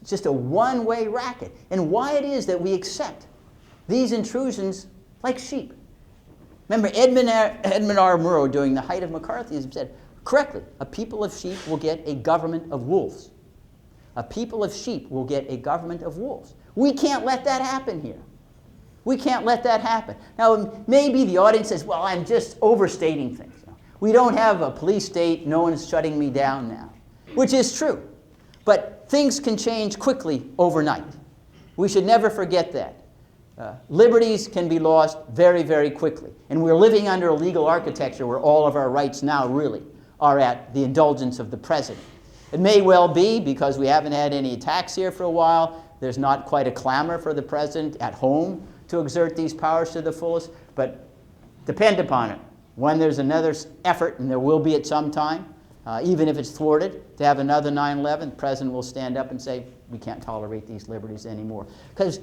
It's just a one-way racket. And why it is that we accept these intrusions like sheep. Remember, Edmund R. Murrow, during the height of McCarthyism, said, correctly, a people of sheep will get a government of wolves. A people of sheep will get a government of wolves. We can't let that happen here. We can't let that happen. Now, maybe the audience says, well, I'm just overstating things. We don't have a police state. No one's shutting me down now, which is true. But things can change quickly overnight. We should never forget that. Liberties can be lost very, very quickly. And we're living under a legal architecture where all of our rights now really are at the indulgence of the president. It may well be, because we haven't had any attacks here for a while, there's not quite a clamor for the president at home to exert these powers to the fullest, but depend upon it. When there's another effort, and there will be at some time, even if it's thwarted, to have another 9/11, the president will stand up and say, we can't tolerate these liberties anymore. Because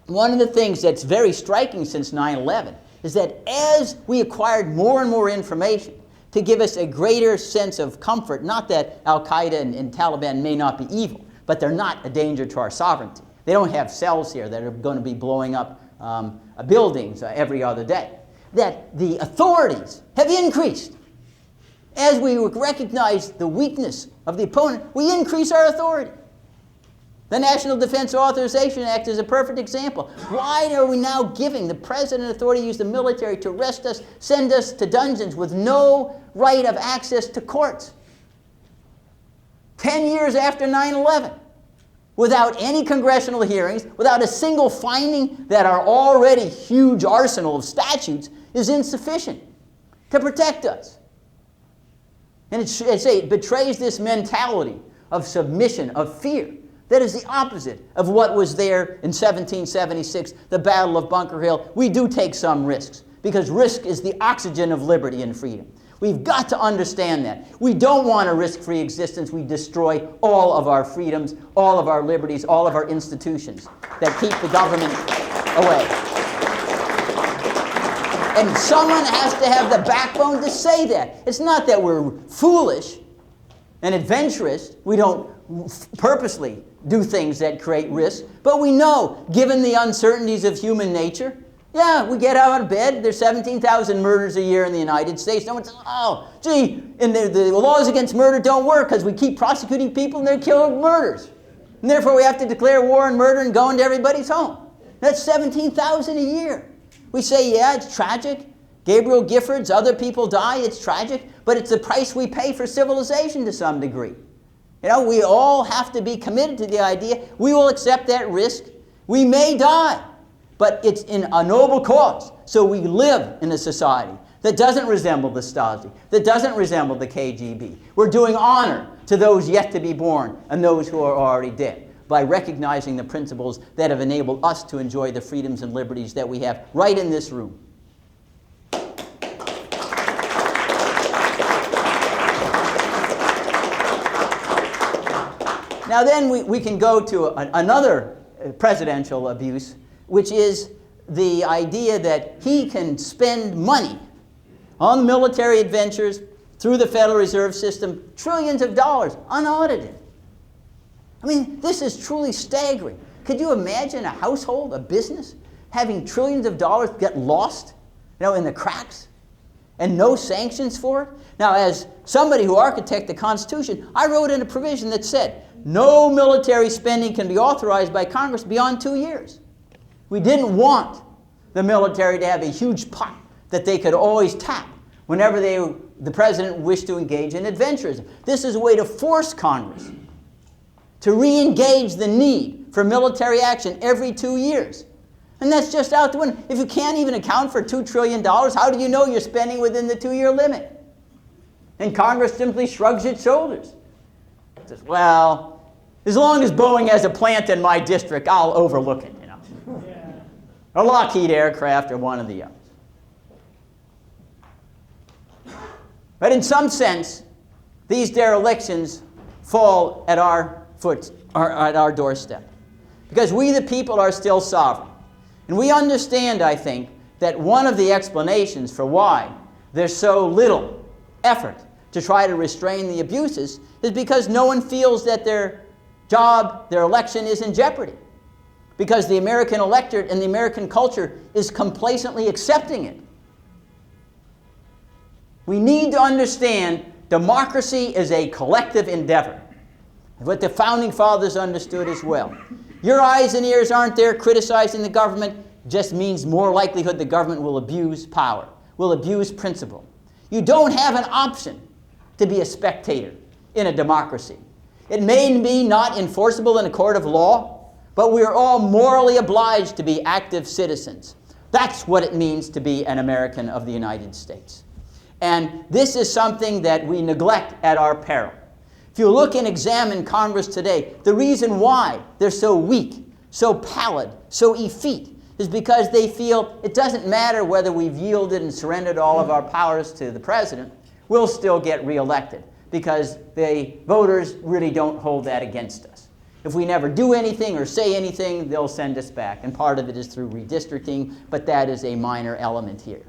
one of the things that's very striking since 9/11 is that as we acquired more and more information to give us a greater sense of comfort, not that Al-Qaeda and Taliban may not be evil, but they're not a danger to our sovereignty. They don't have cells here that are going to be blowing up buildings every other day. That the authorities have increased. As we recognize the weakness of the opponent, we increase our authority. The National Defense Authorization Act is a perfect example. Why are we now giving the president authority to use the military to arrest us, send us to dungeons with no right of access to courts? 10 years after 9/11, without any congressional hearings, without a single finding that our already huge arsenal of statutes is insufficient to protect us. And it betrays this mentality of submission, of fear. That is the opposite of what was there in 1776, the Battle of Bunker Hill. We do take some risks, because risk is the oxygen of liberty and freedom. We've got to understand that. We don't want a risk-free existence. We destroy all of our freedoms, all of our liberties, all of our institutions that keep the government away. And someone has to have the backbone to say that. It's not that we're foolish and adventurous. We don't purposely do things that create risk. But we know, given the uncertainties of human nature, yeah, we get out of bed. There's 17,000 murders a year in the United States. No one says, oh, gee, and the laws against murder don't work because we keep prosecuting people and they're killing murders. And therefore we have to declare war and murder and go into everybody's home. That's 17,000 a year. We say, yeah, it's tragic. Gabriel Giffords, other people die. It's tragic. But it's the price we pay for civilization to some degree. You know, we all have to be committed to the idea we will accept that risk. We may die, but it's in a noble cause. So we live in a society that doesn't resemble the Stasi, that doesn't resemble the KGB. We're doing honor to those yet to be born and those who are already dead by recognizing the principles that have enabled us to enjoy the freedoms and liberties that we have right in this room. Now then we can go to another presidential abuse, which is the idea that he can spend money on military adventures through the Federal Reserve System, trillions of dollars, unaudited. I mean, this is truly staggering. Could you imagine a household, a business, having trillions of dollars get lost, in the cracks, and no sanctions for it? Now, as somebody who architected the Constitution, I wrote in a provision that said, no military spending can be authorized by Congress beyond 2 years. We didn't want the military to have a huge pot that they could always tap whenever the president wished to engage in adventurism. This is a way to force Congress to re-engage the need for military action every 2 years. And that's just out the window. If you can't even account for $2 trillion, how do you know you're spending within the 2-year limit? And Congress simply shrugs its shoulders. It says, well, as long as Boeing has a plant in my district, I'll overlook it, Yeah. Or Lockheed Aircraft or one of the others. But in some sense, these derelictions fall at our doorstep. Because we the people are still sovereign. And we understand, I think, that one of the explanations for why there's so little effort to try to restrain the abuses is because no one feels that they're job, their election is in jeopardy because the American electorate and the American culture is complacently accepting it. We need to understand democracy is a collective endeavor. What the Founding Fathers understood as well. Your eyes and ears aren't there criticizing the government, just means more likelihood the government will abuse power, will abuse principle. You don't have an option to be a spectator in a democracy. It may be not enforceable in a court of law, but we are all morally obliged to be active citizens. That's what it means to be an American of the United States. And this is something that we neglect at our peril. If you look and examine Congress today, the reason why they're so weak, so pallid, so effete, is because they feel it doesn't matter whether we've yielded and surrendered all of our powers to the president, we'll still get reelected because the voters really don't hold that against us. If we never do anything or say anything, they'll send us back. And part of it is through redistricting, but that is a minor element here.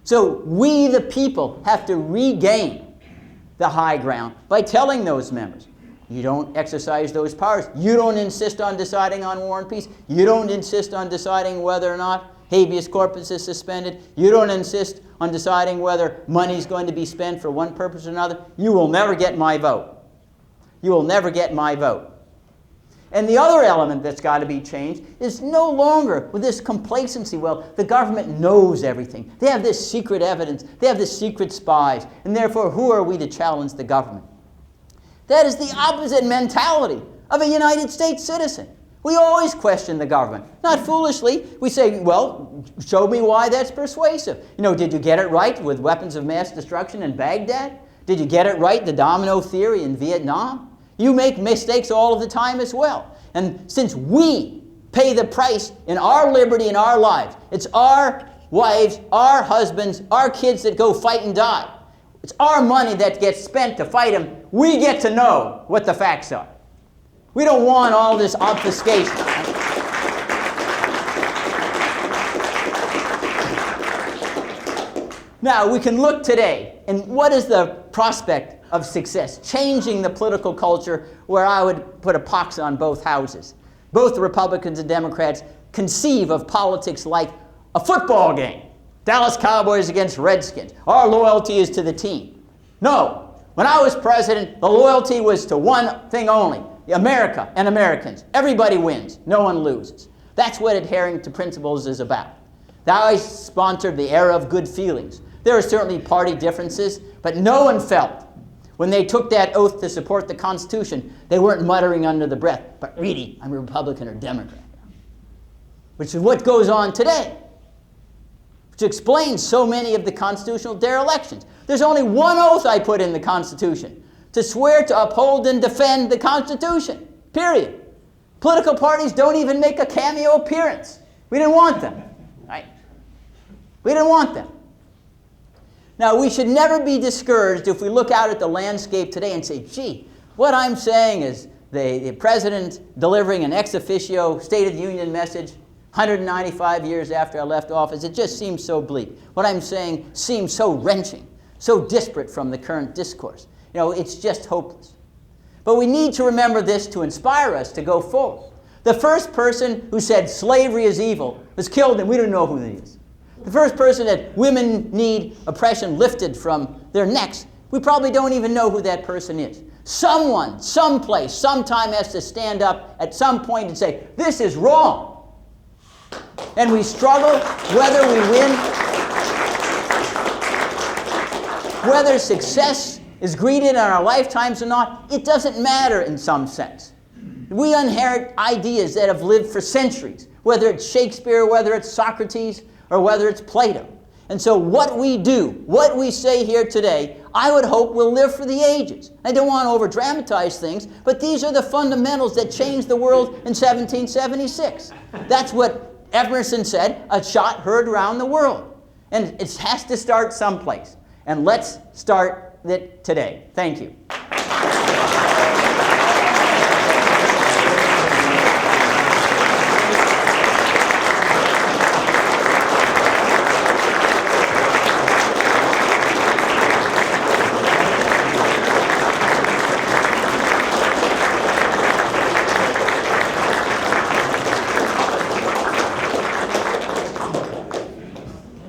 So we, the people, have to regain the high ground by telling those members, you don't exercise those powers. You don't insist on deciding on war and peace. You don't insist on deciding whether or not habeas corpus is suspended. You don't insist on deciding whether money is going to be spent for one purpose or another. You will never get my vote. You will never get my vote. And the other element that's got to be changed is no longer with this complacency. Well, the government knows everything. They have this secret evidence. They have this secret spies. And therefore, who are we to challenge the government? That is the opposite mentality of a United States citizen. We always question the government. Not foolishly. We say, well, show me why that's persuasive. You know, did you get it right with weapons of mass destruction in Baghdad? Did you get it right, the domino theory in Vietnam? You make mistakes all of the time as well. And since we pay the price in our liberty and our lives, it's our wives, our husbands, our kids that go fight and die. It's our money that gets spent to fight them. We get to know what the facts are. We don't want all this obfuscation. Now, we can look today, and what is the prospect of success? Changing the political culture where I would put a pox on both houses. Both the Republicans and Democrats conceive of politics like a football game. Dallas Cowboys against Redskins. Our loyalty is to the team. No. When I was president, the loyalty was to one thing only. America and Americans. Everybody wins. No one loses. That's what adhering to principles is about. Now I sponsored the era of good feelings. There are certainly party differences, but no one felt when they took that oath to support the Constitution, they weren't muttering under the breath, but really, I'm a Republican or Democrat. Which is what goes on today. Which explains so many of the constitutional derelictions. There's only one oath I put in the Constitution, to swear to uphold and defend the Constitution, period. Political parties don't even make a cameo appearance. We didn't want them, right? We didn't want them. Now, we should never be discouraged if we look out at the landscape today and say, gee, what I'm saying is the president delivering an ex officio State of the Union message 195 years after I left office, it just seems so bleak. What I'm saying seems so wrenching, so disparate from the current discourse. You know, it's just hopeless. But we need to remember this to inspire us to go forward. The first person who said slavery is evil was killed, and we don't know who he is. The first person that women need oppression lifted from their necks, we probably don't even know who that person is. Someone, someplace, sometime has to stand up at some point and say, this is wrong. And we struggle whether we win, whether success is greeted in our lifetimes or not, it doesn't matter in some sense. We inherit ideas that have lived for centuries, whether it's Shakespeare, whether it's Socrates, or whether it's Plato. And so what we do, what we say here today, I would hope will live for the ages. I don't want to over-dramatize things, but these are the fundamentals that changed the world in 1776. That's what Emerson said, a shot heard around the world. And it has to start someplace. And let's start it today. Thank you.